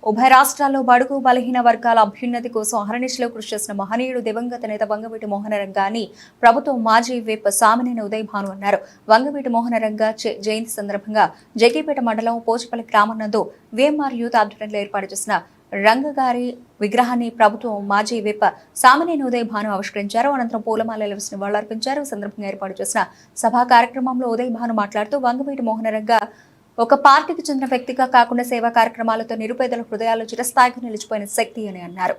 ఉభయ రాష్ట్రాల్లో బడుగు బలహీన వర్గాల అభ్యున్నతి కోసం అహర్నిశలో కృషి చేసిన మహనీయుడు దివంగత నేత వంగవీటి మోహనరంగా అని ప్రభుత్వం మాజీ విప్ సామినేని ఉదయ్ భాను అన్నారు. వంగవీటి మోహనరంగా జయంతి సందర్భంగా జగ్గీపేట మండలం పోచపల్లి గ్రామం నందు వీఎంఆర్ యూత్ ఆధ్వర్యంలో ఏర్పాటు చేసిన రంగగారి విగ్రహాన్ని ప్రభుత్వం మాజీ విప్ సామినేని ఉదయ్ భాను ఆవిష్కరించారు. అనంతరం పూలమాలలు వేసి నివాళులర్పించారు. సందర్భంగా ఏర్పాటు చేసిన సభా కార్యక్రమంలో ఉదయ్ భాను మాట్లాడుతూ వంగవీటి మోహనరంగా ఒక పార్టీకి చెందిన వ్యక్తిగా కాకుండా సేవా కార్యక్రమాలతో నిరుపేదల హృదయాల్లో చిరస్థాయిగా నిలిచిపోయిన శక్తి అని అన్నారు.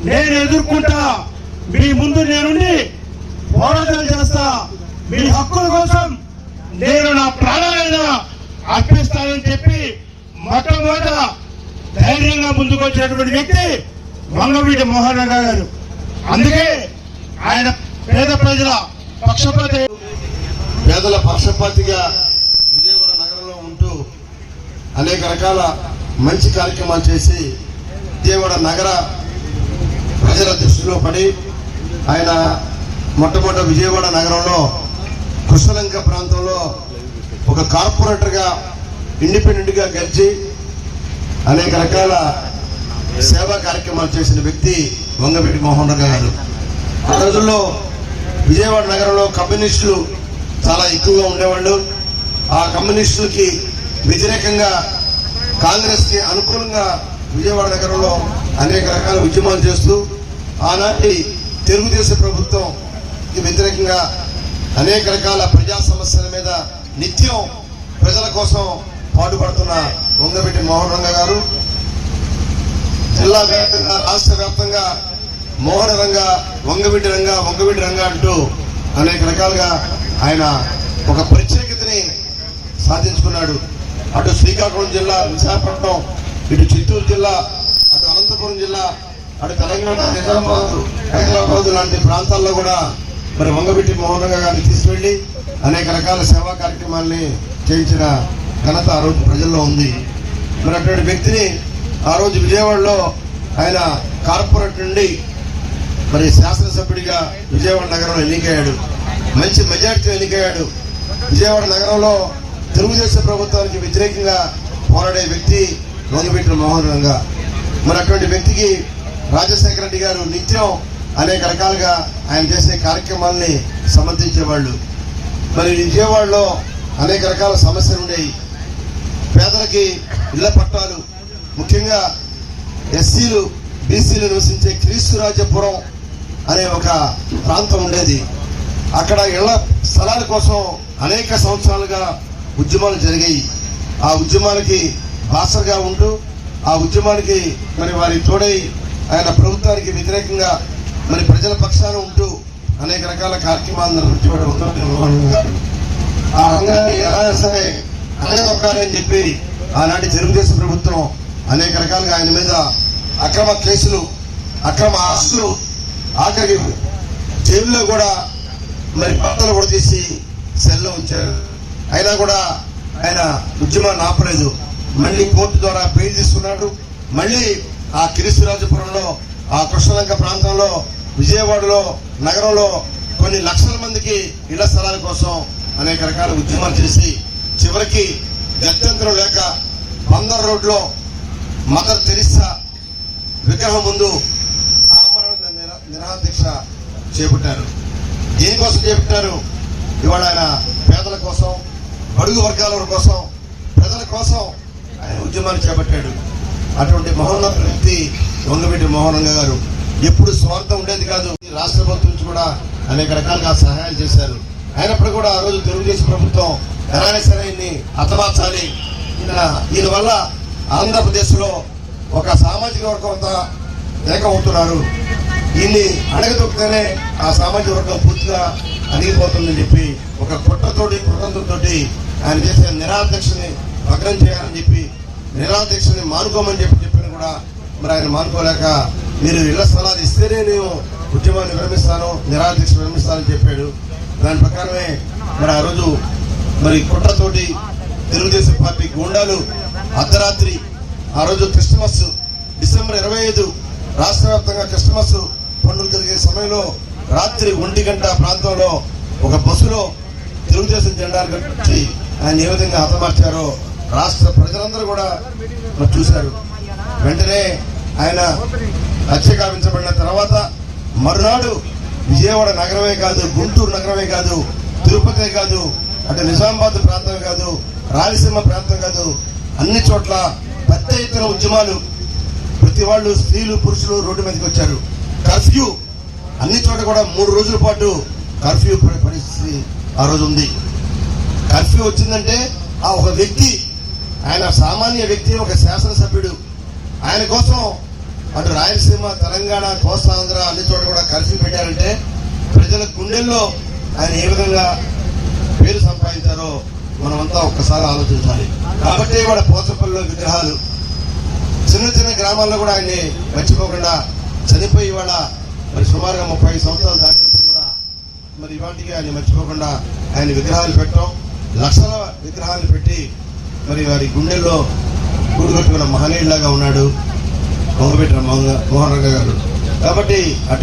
నేను ఎదుర్కొంటా, మీ ముందు నేనుండి పోరాటం చేస్తా, మీ హక్కుల కోసం నేను నా ప్రాణాలైనా అర్పిస్తానని చెప్పి మొట్టమొదట ధైర్యంగా ముందుకు వచ్చేటువంటి వ్యక్తి వంగవీటి మోహనరంగా గారు. అందుకే ఆయన పేద ప్రజల పక్షపాతి, పేదల పక్షపాతిగా విజయవాడ నగరంలో ఉంటూ అనేక రకాల మంచి కార్యక్రమాలు చేసి విజయవాడ నగర ప్రజల దృష్టిలో పడి ఆయన మొట్టమొదటి విజయవాడ నగరంలో కృష్ణలంక ప్రాంతంలో ఒక కార్పొరేటర్గా ఇండిపెండెంట్ గా గెలిచి అనేక రకాల సేవా కార్యక్రమాలు చేసిన వ్యక్తి వంగవీటి మోహనరంగా గారు. ఆ రోజుల్లో విజయవాడ నగరంలో కమ్యూనిస్టులు చాలా ఎక్కువగా ఉండేవాళ్ళు. ఆ కమ్యూనిస్టులకి వ్యతిరేకంగా కాంగ్రెస్ కి అనుకూలంగా విజయవాడ నగరంలో అనేక రకాల ఉద్యమాలు చేస్తూ ఆనాటి తెలుగుదేశం ప్రభుత్వం వ్యతిరేకంగా అనేక రకాల ప్రజా సమస్యల మీద నిత్యం ప్రజల కోసం పాటుపడుతున్న వంగవీటి మోహనరంగా గారు జిల్లా వ్యాప్తంగా రాష్ట్ర వ్యాప్తంగా మోహనరంగా వంగవీటి రంగా అంటూ అనేక రకాలుగా ఆయన ఒక ప్రత్యేకతని సాధించుకున్నాడు. అటు శ్రీకాకుళం జిల్లా, విశాఖపట్నం, ఇటు చిత్తూరు జిల్లా, అటు అనంతపురం జిల్లా, అటు తెలంగాణ హైదరాబాద్ లాంటి ప్రాంతాల్లో కూడా మరి వంగవీటి మోహనరంగా గారిని తీసుకెళ్లి అనేక రకాల సేవా కార్యక్రమాల్ని చేయించిన ఘనత ఆ రోజు ప్రజల్లో ఉంది. మరి అటువంటి వ్యక్తిని ఆ రోజు విజయవాడలో ఆయన కార్పొరేట్ నుండి మరి శాసనసభ్యుడిగా విజయవాడ నగరంలో ఎన్నికయ్యాడు. మంచి మెజార్టీతో ఎన్నికయ్యాడు. విజయవాడ నగరంలో తెలుగుదేశం ప్రభుత్వానికి వ్యతిరేకంగా పోరాడే వ్యక్తి వంగవీటి మోహనరంగా. మరి అటువంటి వ్యక్తికి రాజశేఖర రెడ్డి గారు నిత్యం అనేక రకాలుగా ఆయన చేసే కార్యక్రమాలని సమర్థించేవాళ్ళు. మరి విజయవాడలో అనేక రకాల సమస్యలు ఉండేవి. పేదలకి ఇళ్ల పట్టాలు, ముఖ్యంగా ఎస్సీలు బీసీలు నివసించే క్రీస్తురాజపురం అనే ఒక ప్రాంతం ఉండేది. అక్కడ ఇళ్ల స్థలాల కోసం అనేక సంవత్సరాలుగా ఉద్యమాలు జరిగాయి. ఆ ఉద్యమానికి బాసరగా ఉంటూ ఆ ఉద్యమానికి మరి వారి తోడై ఆయన ప్రభుత్వానికి వ్యతిరేకంగా మరి ప్రజల పక్షాన ఉంటూ అనేక రకాల కార్యక్రమాలు నిర్వహించబడి ఆ రంగాన్ని ఎలా సరే అణగదొక్కాలని చెప్పి ఆనాటి తెలుగుదేశం ప్రభుత్వం అనేక రకాలుగా ఆయన మీద అక్రమ కేసులు, అక్రమ ఆస్తులు, ఆఖరికి జైల్లో కూడా మరి బట్టలు కూడా తీసి సెల్లో ఉంచారు. అయినా కూడా ఆయన ఉద్యమాన్ని ఆపలేదు. మళ్ళీ కోర్టు ద్వారా బెయిల్ తీసుకున్నాడు. మళ్ళీ ఆ కిరీశ్వరాజపురంలో, ఆ కృష్ణలంక ప్రాంతంలో, విజయవాడలో, నగరంలో కొన్ని లక్షల మందికి ఇళ్ల స్థలాల కోసం అనేక రకాల ఉద్యమాలు చేసి చివరికి గత్యంతరం లేక బందర్ రోడ్లో మదర్ తెరిసా విగ్రహం ముందు ఆమరణ నిరాదీక్ష చేపట్టారు. దేనికోసం చేపట్టారు? ఇవాళ ఆయన పేదల కోసం, బడుగు వర్గాల కోసం, ప్రజల కోసం ఆయన ఉద్యమాన్ని చేపట్టాడు. అటువంటి మహోన్నత వ్యక్తి వంగవీటి మోహన్ రంగా గారు. ఎప్పుడు స్వార్థం ఉండేది కాదు. రాష్ట్ర ప్రభుత్వం నుంచి కూడా అనేక రకాలుగా సహాయాలు చేశారు. అయినప్పుడు కూడా ఆ రోజు తెలుగుదేశం ప్రభుత్వం ఎలాగైనా సరే ఈయన్ని హతమార్చాలి, ఈయన వల్ల ఆంధ్రప్రదేశ్ లో ఒక సామాజిక వర్గం అంతా ఏకమవుతున్నారు, ఈయన్ని అడగదొక్కితేనే ఆ సామాజిక వర్గం పూర్తిగా అణిగిపోతుందని చెప్పి ఒక కుట్రతోటి కుటుంబంతో ఆయన చేసే నిరాదీక్షని భగ్నం చేయాలని చెప్పి, నిరాదీక్షని మానుకోమని చెప్పిన కూడా మరి ఆయన మానుకోలేక మీరు ఇళ్ల స్థలాలు ఇస్తేనే నేను ఉద్యమాన్ని విరమిస్తాను, నిరాదీక్ష విరమిస్తానని చెప్పాడు. దాని ప్రకారమే మరి ఆ రోజు మరి కుట్రతోటి తెలుగుదేశం పార్టీ గూండాలు అర్ధరాత్రి ఆ రోజు క్రిస్మస్ డిసెంబర్ 25 రాష్ట్ర వ్యాప్తంగా క్రిస్మస్ పండుగ జరిగే సమయంలో రాత్రి 1 గంట ప్రాంతంలో ఒక బస్సులో తెలుగుదేశం జెండాలు కట్టి ఆయన ఏ విధంగా హతమార్చారో రాష్ట్ర ప్రజలందరూ కూడా మరి చూశారు. వెంటనే ఆయన హత్య గావించబడిన తర్వాత మరునాడు విజయవాడ నగరమే కాదు, గుంటూరు నగరమే కాదు, తిరుపతి కాదు, అటు నిజామాబాద్ ప్రాంతమే కాదు, రాయలసీమ ప్రాంతం కాదు, అన్ని చోట్ల పెద్ద ఎత్తున ఉద్యమాలు. ప్రతి వాళ్ళు, స్త్రీలు, పురుషులు రోడ్డు మీదకి వచ్చారు. కర్ఫ్యూ అన్ని చోట్ల కూడా 3 రోజుల పాటు కర్ఫ్యూ పరిస్థితి ఆ రోజు ఉంది. కర్ఫ్యూ వచ్చిందంటే ఆ ఒక వ్యక్తి, ఆయన సామాన్య వ్యక్తి, ఒక శాసనసభ్యుడు, ఆయన కోసం అటు రాయలసీమ, తెలంగాణ, కోస్తాంధ్ర అన్ని చోట్ల కూడా కర్ఫ్యూ పెట్టారంటే ప్రజల గుండెల్లో ఆయన ఏ విధంగా పేరు సంపాదించారో మనమంతా ఒక్కసారి ఆలోచించాలి. కాబట్టి కూడా పోచపల్లిలో విగ్రహాలు, చిన్న చిన్న గ్రామాల్లో కూడా ఆయన్ని మర్చిపోకుండా చనిపోయి ఇవాళ మరి సుమారుగా 30 సంవత్సరాలు దాటినప్పుడు కూడా మరి ఇవాటికి ఆయన మర్చిపోకుండా ఆయన విగ్రహాలు పెట్టడం, లక్షల విగ్రహాలు పెట్టి మరి వారి గుండెల్లో కూడుగట్టుకున్న మహనీయులాగా ఉన్నాడు వంగవీటి మోహన్ రంగా గారు. కాబట్టి